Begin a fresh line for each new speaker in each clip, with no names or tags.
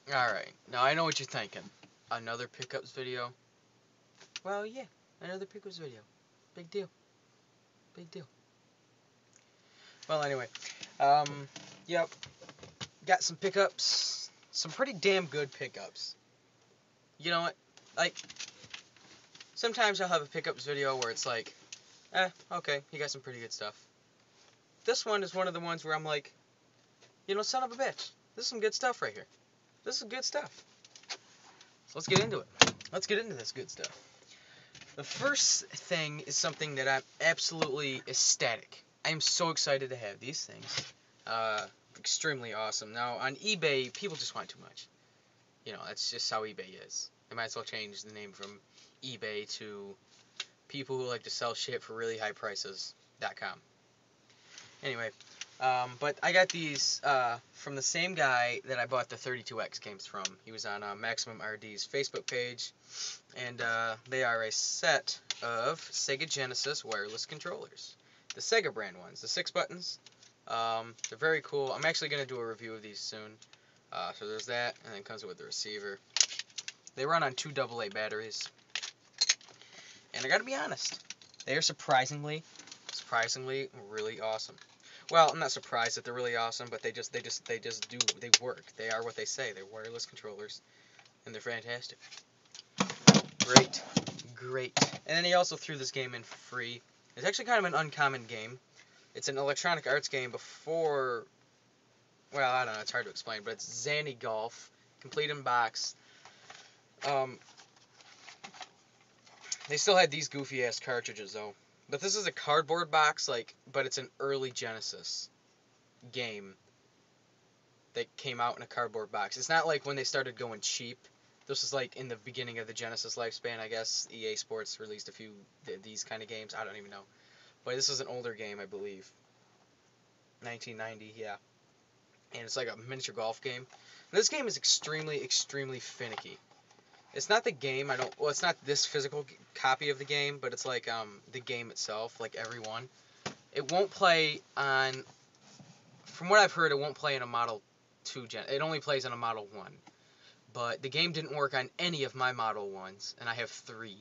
Alright, now I know what you're thinking. Another pickups video? Well, yeah, another pickups video. Big deal. Big deal. Well, anyway, yep, got some pickups. Some pretty damn good pickups. You know what? Like, sometimes I'll have a pickups video where it's like, okay, you got some pretty good stuff. This one is one of the ones where I'm like, son of a bitch. This is some good stuff right here. This is good stuff. So let's get into it. Let's get into this good stuff. The first thing is something that I'm absolutely ecstatic. I am so excited to have these things. Extremely awesome. Now, on eBay, people just want too much. That's just how eBay is. They might as well change the name from eBay to people who like to sell shit for really high prices.com. Anyway, but I got these from the same guy that I bought the 32X games from. He was on Maximum RD's Facebook page, and they are a set of Sega Genesis wireless controllers. The Sega brand ones, the 6 buttons. They're very cool. I'm actually going to do a review of these soon. So there's that, and then it comes with the receiver. They run on 2 AA batteries. And I got to be honest, they are surprisingly really awesome. Well, I'm not surprised that they're really awesome, but they work. They are what they say. They're wireless controllers, and they're fantastic. Great. And then he also threw this game in for free. It's actually kind of an uncommon game. It's an Electronic Arts game before, well, I don't know, it's hard to explain, but it's Zanny Golf, complete in box. They still had these goofy ass cartridges though. But this is a cardboard box, but it's an early Genesis game that came out in a cardboard box. It's not like when they started going cheap. This is like in the beginning of the Genesis lifespan, I guess. EA Sports released a few these kind of games. I don't even know. But this is an older game, I believe. 1990, yeah. And it's like a miniature golf game. And this game is extremely finicky. It's not the game, it's not this physical copy of the game, but it's like the game itself, like every one. It won't play on, from what I've heard, it won't play in a Model 2 it only plays on a Model 1. But the game didn't work on any of my Model 1s, and I have 3.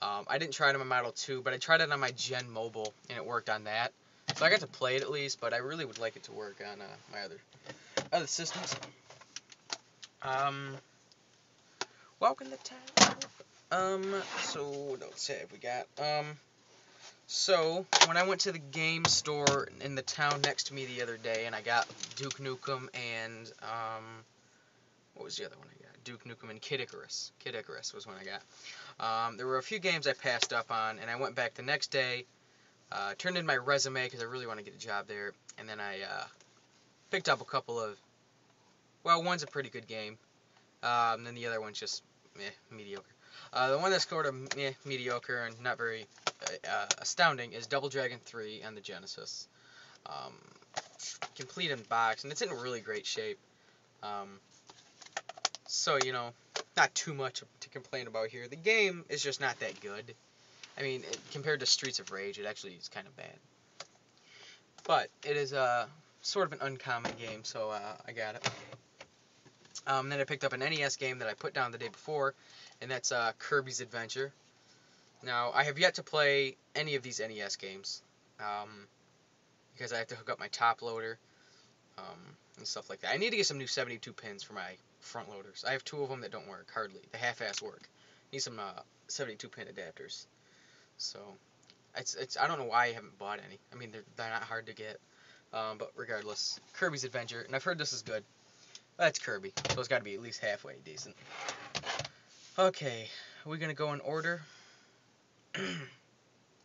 I didn't try it on my Model 2, but I tried it on my Gen Mobile, and it worked on that. So I got to play it at least, but I really would like it to work on my other systems. Welcome to town. So what else have we got? So when I went to the game store in the town next to me the other day, and I got Duke Nukem and what was the other one I got? Duke Nukem and Kid Icarus. Kid Icarus was one I got. There were a few games I passed up on, and I went back the next day, turned in my resume because I really want to get a job there, and then I picked up a couple of. Well, one's a pretty good game, and then the other one's just mediocre. The one that's sort of mediocre and not very astounding is Double Dragon 3 on the Genesis. Complete in box, and it's in really great shape. So, not too much to complain about here. The game is just not that good. I mean, compared to Streets of Rage, it actually is kind of bad. But it is sort of an uncommon game, so I got it. Then I picked up an NES game that I put down the day before, and that's Kirby's Adventure. Now, I have yet to play any of these NES games, because I have to hook up my top loader, and stuff like that. I need to get some new 72 pins for my front loaders. I have 2 of them that don't work, hardly. They half-ass work. Need some 72 pin adapters. So, I don't know why I haven't bought any. I mean, they're not hard to get, but regardless, Kirby's Adventure, and I've heard this is good. That's Kirby, so it's got to be at least halfway decent. Okay, are we going to go in order?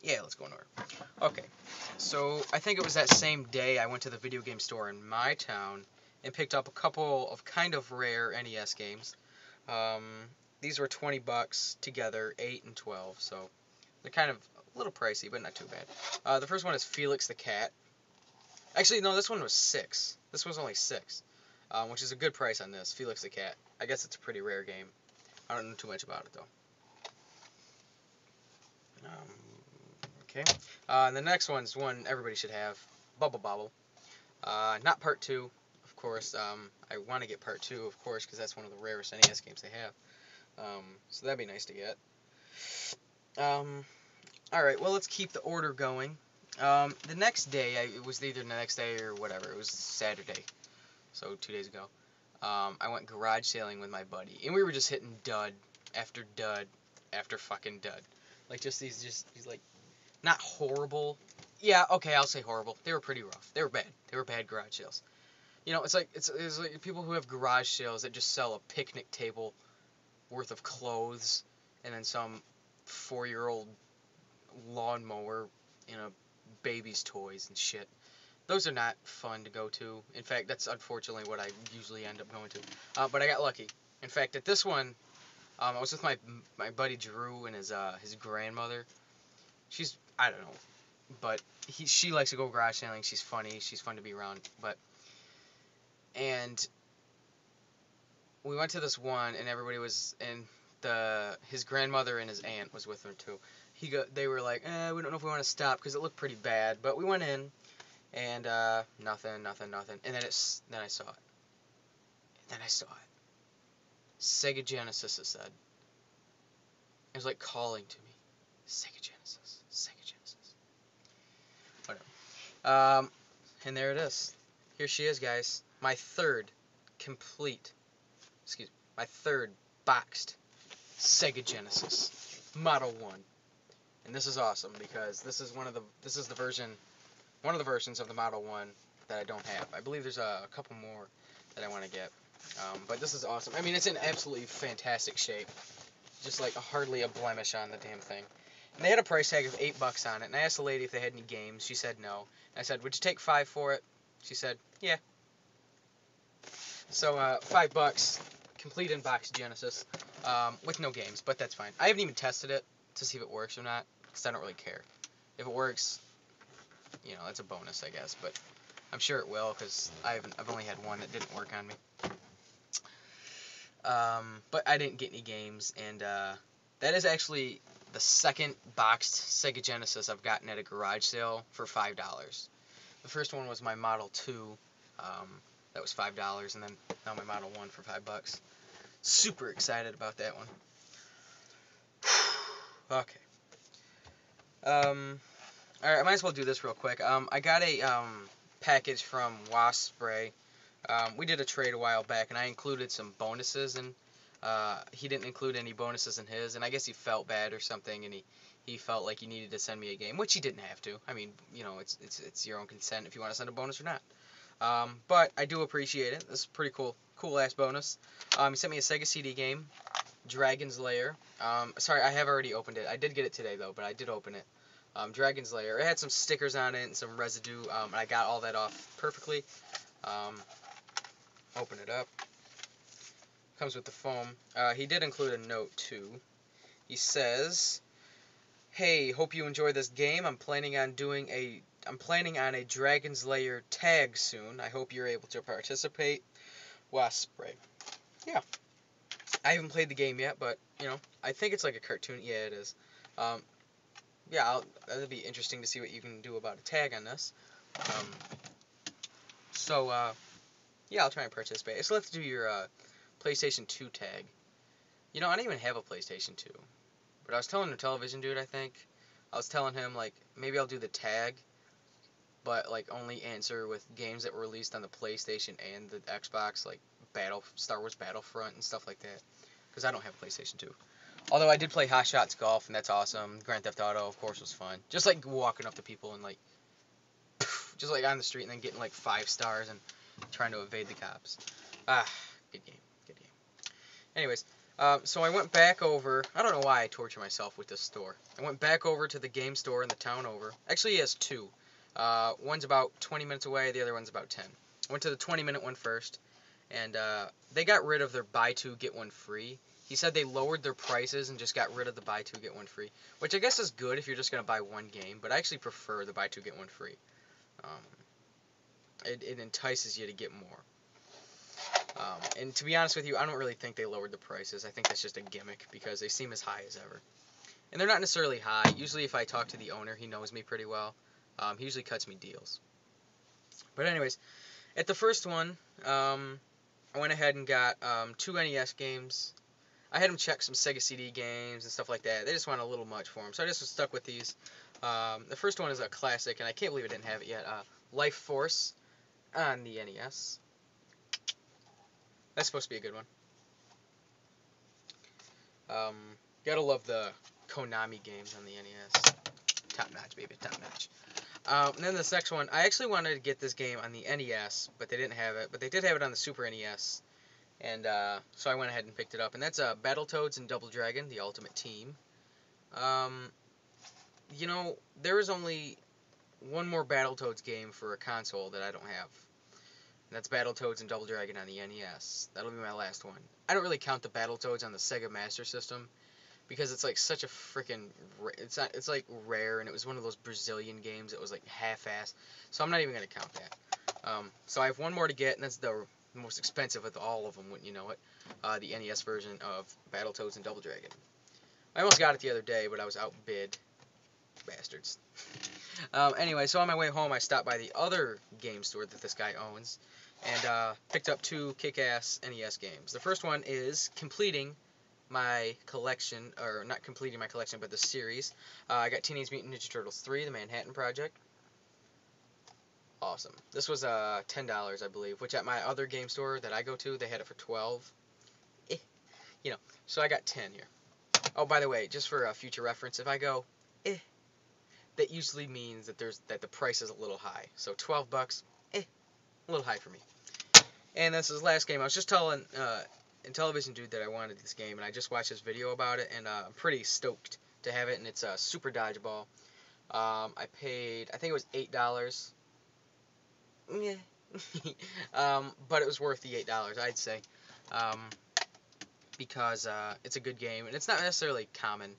Yeah, let's go in order. Okay, so I think it was that same day I went to the video game store in my town and picked up a couple of kind of rare NES games. These were $20 together, 8 and 12, so they're kind of a little pricey, but not too bad. The first one is Felix the Cat. Actually, no, this one was $6. This was only $6. Which is a good price on this, Felix the Cat. I guess it's a pretty rare game. I don't know too much about it, though. Okay. And the next one's one everybody should have, Bubble Bobble. Not part 2, of course. I want to get part 2, of course, because that's one of the rarest NES games they have. So that'd be nice to get. Alright, well, let's keep the order going. The next day, it was either the next day or whatever. It was Saturday, so 2 days ago. I went garage sailing with my buddy, and we were just hitting dud after dud after fucking dud. Like, just these like, not horrible. Yeah, okay, I'll say horrible. They were pretty rough. They were bad. They were bad garage sales. You know, it's like people who have garage sales that just sell a picnic table worth of clothes and then some 4-year-old lawnmower, baby's toys and shit. Those are not fun to go to. In fact, that's unfortunately what I usually end up going to. But I got lucky. In fact, at this one, I was with my buddy Drew and his grandmother. She's, I don't know, but she likes to go garage sailing. She's funny. She's fun to be around. And we went to this one, and everybody was, and his grandmother and his aunt was with her too. They were like, we don't know if we want to stop because it looked pretty bad, but we went in, and nothing. And then I saw it. Sega Genesis, it said. It was like calling to me. Sega Genesis. Whatever. And there it is. Here she is, guys. My third boxed Sega Genesis Model 1. And this is awesome because this is one of the versions of the Model 1 that I don't have. I believe there's a couple more that I want to get. But this is awesome. I mean, it's in absolutely fantastic shape. Just like hardly a blemish on the damn thing. And they had a price tag of $8 on it. And I asked the lady if they had any games. She said no. And I said, would you take $5 for it? She said, yeah. So, $5, complete in-box Genesis, with no games, but that's fine. I haven't even tested it to see if it works or not, because I don't really care. If it works, that's a bonus, I guess, but I'm sure it will, because I've only had one that didn't work on me. But I didn't get any games, and that is actually the second boxed Sega Genesis I've gotten at a garage sale for $5. The first one was my Model 2, that was $5, and then now my Model 1 for $5. Super excited about that one. Okay. Alright, I might as well do this real quick. I got a package from Wasp Spray. We did a trade a while back, and I included some bonuses, and he didn't include any bonuses in his, and I guess he felt bad or something, and he felt like he needed to send me a game, which he didn't have to. I mean, it's your own consent if you want to send a bonus or not. But I do appreciate it. This is a pretty cool ass bonus. He sent me a Sega CD game, Dragon's Lair. Sorry, I have already opened it. I did get it today though, but I did open it. Dragon's Lair. It had some stickers on it and some residue, and I got all that off perfectly. Open it up. Comes with the foam. He did include a note too. He says, "Hey, hope you enjoy this game. I'm planning on a Dragon's Lair tag soon. I hope you're able to participate. Wasp Spray." Yeah. I haven't played the game yet, but, I think it's like a cartoon. Yeah, it is. Yeah, that'll be interesting to see what you can do about a tag on this. Yeah, I'll try and participate. So let's do your PlayStation 2 tag. I don't even have a PlayStation 2. But I was telling the television dude, I think. I was telling him, like, maybe I'll do the tag, but, like, only answer with games that were released on the PlayStation and the Xbox, like Star Wars Battlefront and stuff like that. Because I don't have a PlayStation 2. Although I did play Hot Shots Golf, and that's awesome. Grand Theft Auto, of course, was fun. Just, like, walking up to people and, like, just, like, on the street and then getting, like, 5 stars and trying to evade the cops. Good game. Anyways, so I went back over. I don't know why I torture myself with this store. I went back over to the game store in the town over. Actually, he has two. One's about 20 minutes away. The other one's about 10. I went to the 20-minute one first, and they got rid of their buy two, get one free. He said they lowered their prices and just got rid of the buy two, get one free, which I guess is good if you're just going to buy one game, but I actually prefer the buy two, get one free. It entices you to get more. And to be honest with you, I don't really think they lowered the prices. I think that's just a gimmick because they seem as high as ever. And they're not necessarily high. Usually if I talk to the owner, he knows me pretty well. He usually cuts me deals. But anyways, At the first one, I went ahead and got 2 NES games. I had them check some Sega CD games and stuff like that. They just went a little much for them, so I just was stuck with these. The first one is a classic, and I can't believe I didn't have it yet. Life Force on the NES. That's supposed to be a good one. Gotta love the Konami games on the NES. Top notch, baby, top notch. And then this next one, I actually wanted to get this game on the NES, but they didn't have it. But they did have it on the Super NES, and so I went ahead and picked it up. And that's Battletoads and Double Dragon, the Ultimate Team. You know, there is only one more Battletoads game for a console that I don't have. And that's Battletoads and Double Dragon on the NES. That'll be my last one. I don't really count the Battletoads on the Sega Master System, because it's like such a freaking, it's like rare, and it was one of those Brazilian games that was like half-assed, so I'm not even going to count that. So I have one more to get, and that's the most expensive of all of them, wouldn't you know it, the NES version of Battletoads and Double Dragon. I almost got it the other day, but I was outbid. Bastards. Anyway, so on my way home, I stopped by the other game store that this guy owns, and picked up 2 kick-ass NES games. The first one is completing my collection, or not completing my collection, but the series. I got Teenage Mutant Ninja Turtles 3, The Manhattan Project. Awesome. This was $10, I believe, which at my other game store that I go to, they had it for $12. You know, so I got 10 here. Oh, by the way, just for future reference, if I go, that usually means that the price is a little high. So $12, a little high for me. And this is the last game. I was just telling Television Dude that I wanted this game, and I just watched this video about it, and I'm pretty stoked to have it. And it's Super Dodgeball. I paid, I think it was $8. Yeah. But it was worth the $8, I'd say, because it's a good game, and it's not necessarily common.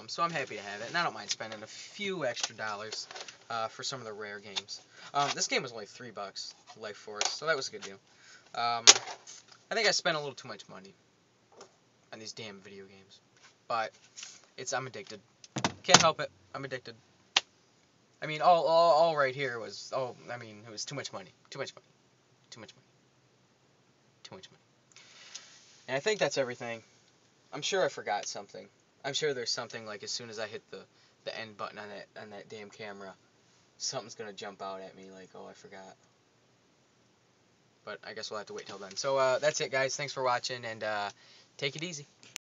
So I'm happy to have it, and I don't mind spending a few extra dollars for some of the rare games. This game was only $3, Life Force, so that was a good deal. I think I spent a little too much money on these damn video games, but I'm addicted. Can't help it. I'm addicted. I mean, all right here was, it was too much money. Too much money. Too much money. Too much money. And I think that's everything. I'm sure I forgot something. I'm sure there's something, like, as soon as I hit the end button on that damn camera, something's gonna jump out at me like, oh, I forgot. But I guess we'll have to wait till then. So that's it, guys. Thanks for watching, and take it easy.